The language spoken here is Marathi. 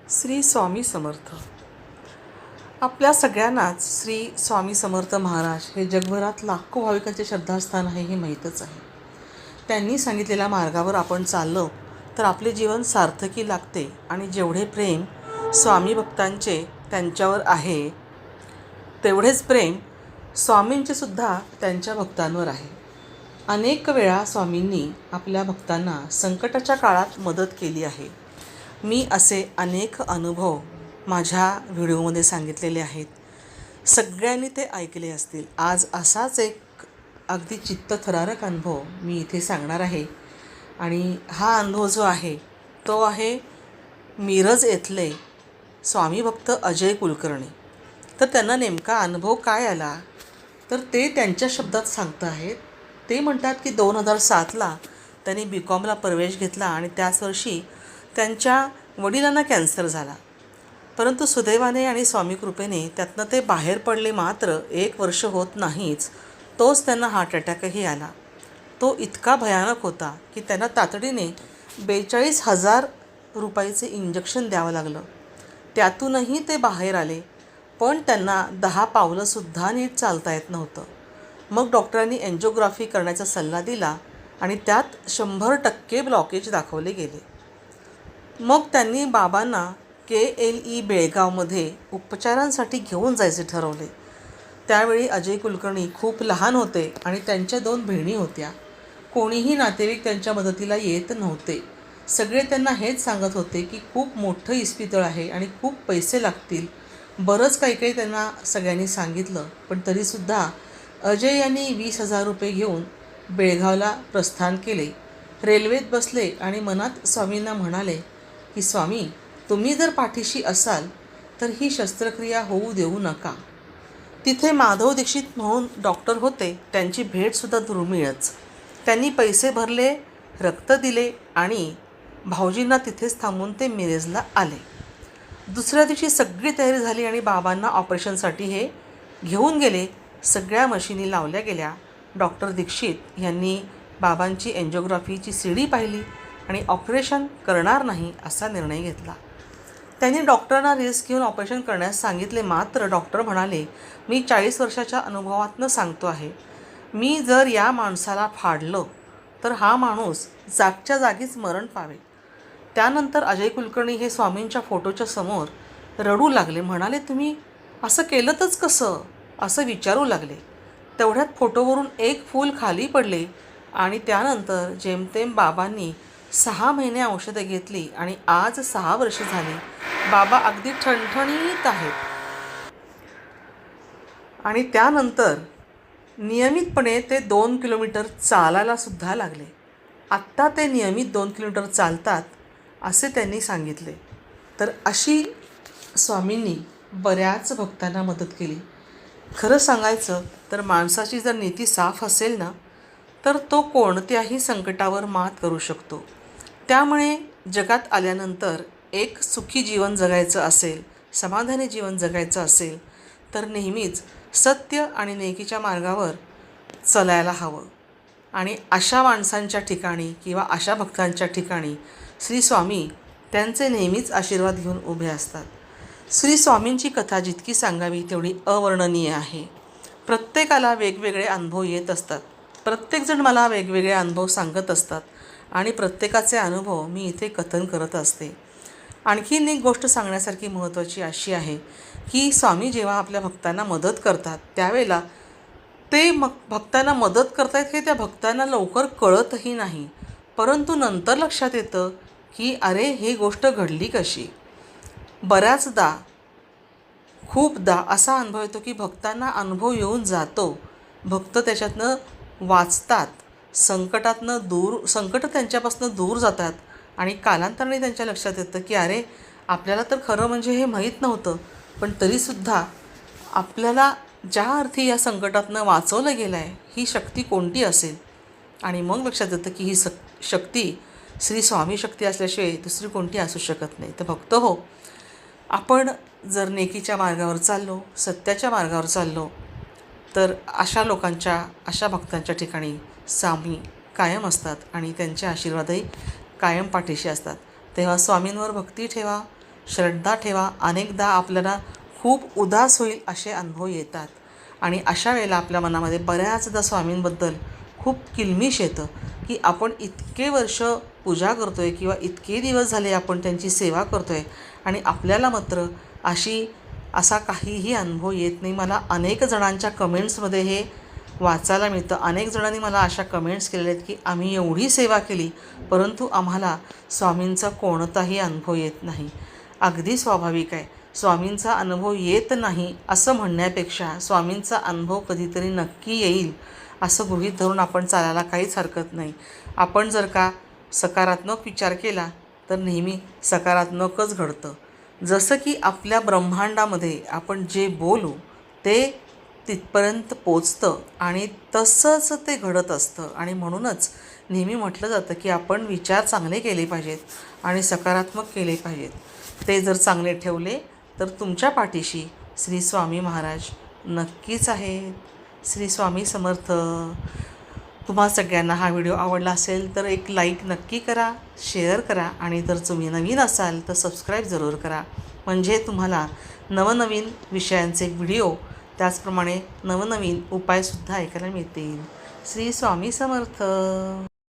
श्री स्वामी समर्थ. आपल्या सगळ्यांनाच श्री स्वामी समर्थ महाराज हे जगभरात लाखो भाविकांचे श्रद्धास्थान आहे हे माहीतच आहे. त्यांनी सांगितलेल्या मार्गावर आपण चाललो तर आपले जीवन सार्थकी लागते आणि जेवढे प्रेम स्वामी भक्तांचे त्यांच्यावर आहे तेवढेच प्रेम स्वामींचे सुद्धा त्यांच्या भक्तांवर आहे. अनेक वेळा स्वामींनी आपल्या भक्तांना संकटाच्या काळात मदत केली आहे. मी असे अनेक अनुभव माझ्या व्हिडिओमध्ये सांगितलेले आहेत. सगळ्यांनी ते ऐकले असतील. आज असाच एक अगदी चित्तथरारक अनुभव मी इथे सांगणार आहे. आणि हा अनुभव जो आहे तो आहे मिरज येथले स्वामी भक्त अजय कुलकर्णी. तर त्यांना नेमका अनुभव काय आला तर ते त्यांच्या शब्दात सांगत आहेत. ते म्हणतात की 2007ला त्यांनी BComला प्रवेश घेतला आणि त्याच वर्षी त्यांच्या वडिलांना कॅन्सर झाला. परंतु सुदैवाने आणि स्वामी कृपेने त्यातनं ते बाहेर पडले. मात्र 1 वर्ष होत नाहीच तोच त्यांना हार्ट अटॅकही आला. तो इतका भयानक होता की त्यांना तातडीने 42,000 रुपयाचे इंजेक्शन द्यावं लागलं. त्यातूनही ते बाहेर आले, पण त्यांना 10 पावलंसुद्धा नीट चालता येत नव्हतं. मग डॉक्टरांनी एन्जिओग्राफी करण्याचा सल्ला दिला आणि त्यात 100% ब्लॉकेज दाखवले गेले. मग त्यांनी बाबांना KLE बेळगावमध्ये उपचारांसाठी घेऊन जायचे ठरवले. त्यावेळी अजय कुलकर्णी खूप लहान होते आणि त्यांच्या 2 बहिणी होत्या. कोणीही नातेवाईक त्यांच्या मदतीला येत नव्हते. सगळे त्यांना हेच सांगत होते की खूप मोठं इस्पितळ आहे आणि खूप पैसे लागतील. बरंच काही त्यांना सगळ्यांनी सांगितलं, पण तरीसुद्धा अजय यांनी 20,000 रुपये घेऊन बेळगावला प्रस्थान केले. रेल्वेत बसले आणि मनात स्वामींना म्हणाले की स्वामी, तुम्ही जर पाठीशी असाल तर ही शस्त्रक्रिया होऊ देऊ नका. तिथे माधव दीक्षित म्हणून डॉक्टर होते. त्यांची भेटसुद्धा दुर्मिळच. त्यांनी पैसे भरले, रक्त दिले आणि भाऊजींना तिथेच थांबून ते मिरजला आले. दुसऱ्या दिवशी सगळी तयारी झाली आणि बाबांना ऑपरेशनसाठी हे घेऊन गेले. सगळ्या मशिनी लावल्या गेल्या. डॉक्टर दीक्षित यांनी बाबांची एन्जिओग्राफीची CD पाहिली आणि ऑपरेशन करणार नाही असा निर्णय घेतला. त्यांनी डॉक्टरांना रिस्क घेऊन ऑपरेशन करण्यास सांगितले. मात्र डॉक्टर म्हणाले, मी 40 वर्षाच्या अनुभवातनं सांगतो आहे, मी जर या माणसाला फाडलं तर हा माणूस जागच्या जागीच मरण पावेल. त्यानंतर अजय कुलकर्णी हे स्वामींच्या फोटोच्या समोर रडू लागले. म्हणाले, तुम्ही असं केलंतच कसं असं विचारू लागले. तेवढ्यात फोटोवरून एक फूल खाली पडले आणि त्यानंतर जेमतेम बाबांनी 6 महिने औषधं घेतली आणि आज 6 वर्ष झाली. बाबा अगदी ठणठणीत आहेत. आणि त्यानंतर नियमितपणे ते 2 किलोमीटर चालायला सुद्धा लागले. आत्ता ते नियमित 2 किलोमीटर चालतात असे त्यांनी सांगितले. तर अशी स्वामींनी बऱ्याच भक्तांना मदत केली. खरं सांगायचं तर माणसाची जर नीती साफ असेल ना तर तो कोणत्याही संकटावर मात करू शकतो. त्यामुळे जगात आल्यानंतर एक सुखी जीवन जगायचं असेल, समाधानी जीवन जगायचं असेल तर नेहमीच सत्य आणि नेकीच्या मार्गावर चालायला हवं. आणि अशा माणसांच्या ठिकाणी किंवा अशा भक्तांच्या ठिकाणी श्री स्वामी त्यांचे नेहमीच आशीर्वाद घेऊन उभे असतात. श्री स्वामींची कथा जितकी सांगावी तेवढी अवर्णनीय आहे. प्रत्येकाला वेगवेगळे अनुभव येत असतात. प्रत्येकजण मला वेगवेगळे अनुभव सांगत असतात आणि प्रत्येकाचे अनुभव मी इथे कथन करत असते. आणखीन एक गोष्ट सांगण्यासारखी महत्त्वाची अशी आहे की स्वामी जेव्हा आपल्या भक्तांना मदत करतात त्यावेळेला ते भक्तांना मदत करतायत हे त्या भक्तांना लवकर कळतही नाही. परंतु नंतर लक्षात येतं की अरे ही गोष्ट घडली कशी. बऱ्याचदा खूपदा असा अनुभव येतो की भक्तांना अनुभव येऊन जातो. भक्त त्याच्यातनं वाचतात. संकट त्यांच्यापासून दूर जातात आणि कालांतराने त्यांच्या लक्षात येतं की अरे आपल्याला तर खरं म्हणजे हे माहीत नव्हतं, पण तरीसुद्धा आपल्याला ज्या अर्थी या संकटातनं वाचवलं गेलं आहे ही शक्ती कोणती असेल. आणि मग लक्षात येतं की ही शक्ती श्री स्वामी शक्ती असल्याशिवाय दुसरी कोणती असू शकत नाही. तर भक्त हो, आपण जर नेकीच्या मार्गावर चाललो, सत्याच्या मार्गावर चाललो तर अशा लोकांच्या, अशा भक्तांच्या ठिकाणी स्वामी कायम असतात आणि त्यांचे आशीर्वादही कायम पाठीशी असतात. तेव्हा स्वामींवर भक्ती ठेवा, श्रद्धा ठेवा. अनेकदा आपल्याला खूप उदास होईल असे अनुभव येतात आणि अशा वेळेला आपल्या मनामध्ये बऱ्याचदा स्वामींबद्दल खूप किलमिश येतं की आपण इतके वर्ष पूजा करतो आहे किंवा इतके दिवस झाले आपण त्यांची सेवा करतो आहे आणि आपल्याला मात्र असा काहीही अनुभव येत नाही. मला अनेक जणांच्या कमेंट्समध्ये हे वाचायला मिळतं. अनेक जणांनी मला अशा कमेंट्स केलेल्या आहेत की आम्ही एवढी सेवा केली परंतु आम्हाला स्वामींचा कोणताही अनुभव येत नाही. अगदी स्वाभाविक आहे. स्वामींचा अनुभव येत नाही असं म्हणण्यापेक्षा स्वामींचा अनुभव कधीतरी नक्की येईल असं गृहीत धरून आपण चालायला काहीच हरकत नाही. आपण जर का सकारात्मक विचार केला तर नेहमी सकारात्मकच घडतं. जसं की आपल्या ब्रह्मांडामध्ये आपण जे बोलू ते तिथपर्यंत पोचतं आणि तसंच ते घडत असतं आणि म्हणूनच नेहमी म्हटलं जातं की आपण विचार चांगले केले पाहिजेत आणि सकारात्मक केले पाहिजेत. ते जर चांगले ठेवले तर तुमच्या पाठीशी श्री स्वामी महाराज नक्कीच आहेत. श्री स्वामी समर्थ. तुम्हा सगळ्यांना हा व्हिडिओ आवडला असेल तर एक लाईक नक्की करा, शेअर करा आणि जर तुम्ही नवीन असाल तर सबस्क्राईब जरूर करा. म्हणजे तुम्हाला नवनवीन विषयांचे व्हिडिओ त्याचप्रमाणे नवनवीन उपायसुद्धा ऐकायला मिळतील. श्री स्वामी समर्थ.